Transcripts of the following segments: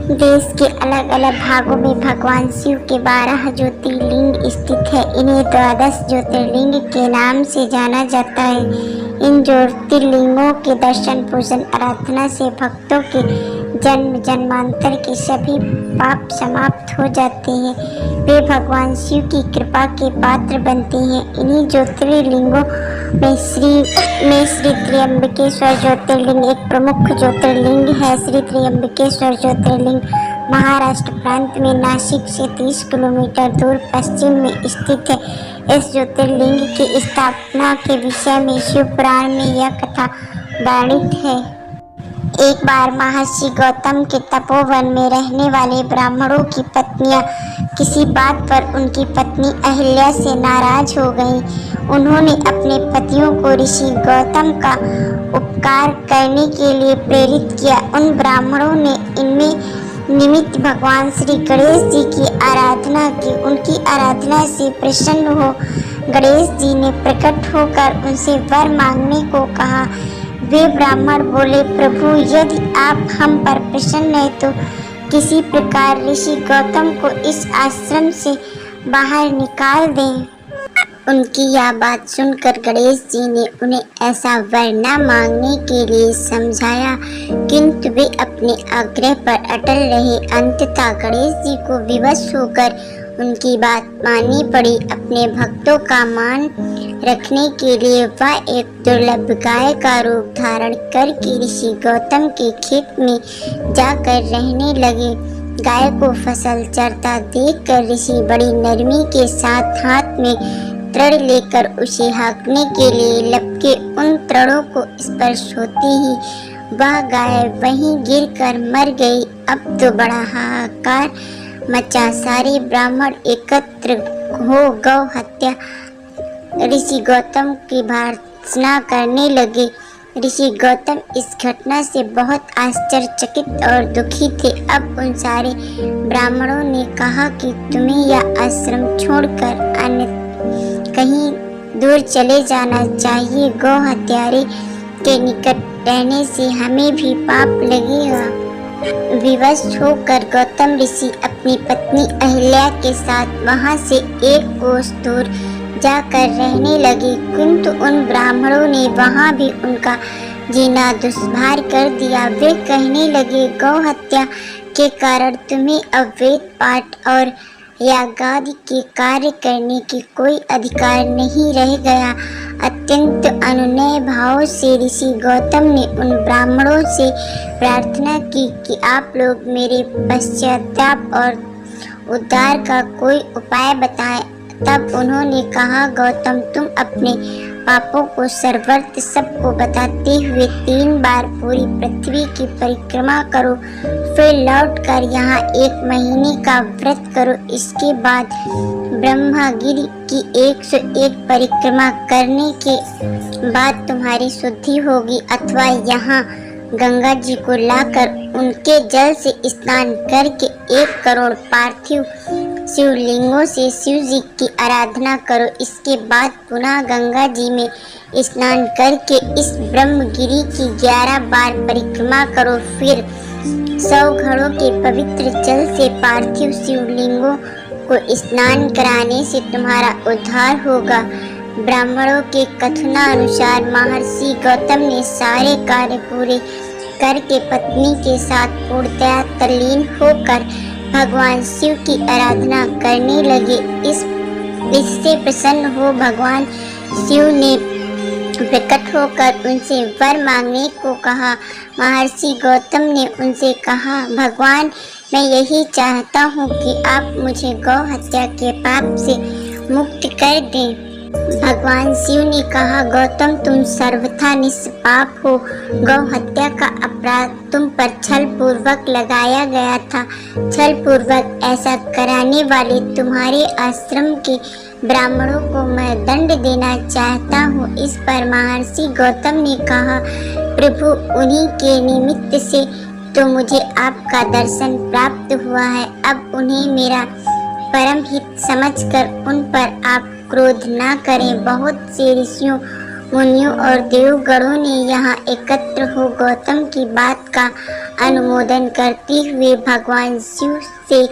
देश के अलग अलग भागों में भगवान शिव के 12 ज्योतिर्लिंग स्थित है। इन्हें 12 ज्योतिर्लिंग के नाम से जाना जाता है। इन ज्योतिर्लिंगों के दर्शन पूजन आराधना से भक्तों के जन्म जन्मांतर के सभी पाप समाप्त हो जाते हैं। वे भगवान शिव की कृपा के पात्र बनते हैं। इन्हीं ज्योतिर्लिंगों में श्री त्र्यंबकेश्वर ज्योतिर्लिंग एक प्रमुख ज्योतिर्लिंग है। श्री त्र्यंबकेश्वर ज्योतिर्लिंग महाराष्ट्र प्रांत में नासिक से 30 किलोमीटर दूर पश्चिम में स्थित है। इस ज्योतिर्लिंग की स्थापना के विषय में शिव पुराण में यह कथा वर्णित है। एक बार महर्षि गौतम के तपोवन में रहने वाले ब्राह्मणों की पत्नियां किसी बात पर उनकी पत्नी अहिल्या से नाराज हो गईं। उन्होंने अपने पतियों को ऋषि गौतम का उपकार करने के लिए प्रेरित किया। उन ब्राह्मणों ने इनमें निमित्त भगवान श्री गणेश जी की आराधना की। उनकी आराधना से प्रसन्न हो गणेश जी ने प्रकट होकर उनसे वर मांगने को कहा। वे ब्राह्मण बोले, प्रभु यदि आप हम पर प्रसन्न हैं तो किसी प्रकार ऋषि गौतम को इस आश्रम से बाहर निकाल दें। उनकी यह बात सुनकर गणेश जी ने उन्हें ऐसा वर न मांगने के लिए समझाया, किंतु वे अपने आग्रह पर अटल रहे। अंततः गणेश जी को विवश होकर उनकी बात माननी पड़ी। अपने भक्तों का मान रखने के लिए वह एक दुर्लभ गाय का रूप धारण करके ऋषि गौतम के खेत में जाकर रहने लगे। गाय को फसल चरता देखकर ऋषि बड़ी नरमी के साथ हाथ में तृण लेकर उसे हाँकने के लिए लपके। उन तृणों को स्पर्श होते ही वह गाय वहीं गिरकर मर गई। अब तो बड़ा हाहाकार मचा। सारे ब्राह्मण एकत्र हो गौ हत्या ऋषि गौतम की भर्त्सना करने लगे। ऋषि गौतम इस घटना से बहुत आश्चर्यचकित और दुखी थे। अब उन सारे ब्राह्मणों ने कहा कि तुम्हें यह आश्रम छोड़कर अन्य कहीं दूर चले जाना चाहिए। गौ हत्यारे के निकट रहने से हमें भी पाप लगेगा। विवश होकर गौतम ऋषि अपनी पत्नी अहिल्या के साथ वहां से एक कोस दूर जाकर रहने लगे, किंतु उन ब्राह्मणों ने वहां भी उनका जीना दुष्भार कर दिया। वे कहने लगे, गौ हत्या के कारण तुम्हें अवैध पाठ और यागादि के कार्य करने की कोई अधिकार नहीं रह गया। अत्यंत अनुनय भाव से ऋषि गौतम ने उन ब्राह्मणों से प्रार्थना की कि आप लोग मेरे पश्चाताप और उद्धार का कोई उपाय बताएं। तब उन्होंने कहा, गौतम तुम अपने पापों को सर्वत्र सबको बताते हुए 3 बार पूरी पृथ्वी की परिक्रमा करो, फिर लौटकर यहाँ 1 महीने का व्रत करो। इसके बाद ब्रह्मगिरि की 101 परिक्रमा करने के बाद तुम्हारी शुद्धि होगी, अथवा यहाँ गंगा जी को लाकर उनके जल से स्नान करके 1 करोड़ पार्थिव शिवलिंगों से शिव जी की आराधना करो। इसके बाद पुनः गंगा जी में स्नान करके इस ब्रह्मगिरि की 11 बार परिक्रमा करो। फिर 100 घड़ों के पवित्र जल से पार्थिव शिवलिंगों को स्नान कराने से तुम्हारा उद्धार होगा। ब्राह्मणों के कथनानुसार महर्षि गौतम ने सारे कार्य पूरे करके पत्नी के साथ पूर्णतया तल्लीन होकर भगवान शिव की आराधना करने लगे। इससे प्रसन्न हो भगवान शिव ने प्रकट होकर उनसे वर मांगने को कहा। महर्षि गौतम ने उनसे कहा, भगवान मैं यही चाहता हूँ कि आप मुझे गौ हत्या के पाप से मुक्त कर दें। भगवान शिव ने कहा, गौतम तुम सर्वथा निष्पाप हो। गौ हत्या का अपराध तुम पर छल पूर्वक लगाया गया था। छल पूर्वक ऐसा कराने वाले तुम्हारे आश्रम के ब्राह्मणों को मैं दंड देना चाहता हूँ। इस पर महर्षि गौतम ने कहा, प्रभु उन्हीं के निमित्त से तो मुझे आपका दर्शन प्राप्त हुआ है। अब उन्हें मेरा परम हित समझकर उन पर आप क्रोध न करें। बहुत से ऋषियों मुनियों और देवगणों ने यहाँ एकत्र हो गौतम की बात का अनुमोदन करते हुए भगवान शिव से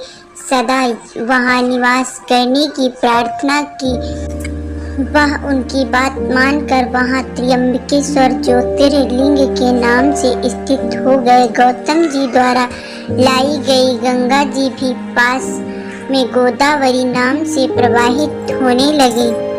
सदा वहां निवास करने की प्रार्थना की। वह उनकी बात मानकर वहां त्र्यंबकेश्वर ज्योतिर्लिंग के नाम से स्थित हो गए। गौतम जी द्वारा लाई गई गंगा जी भी पास में गोदावरी नाम से प्रवाहित होने लगी।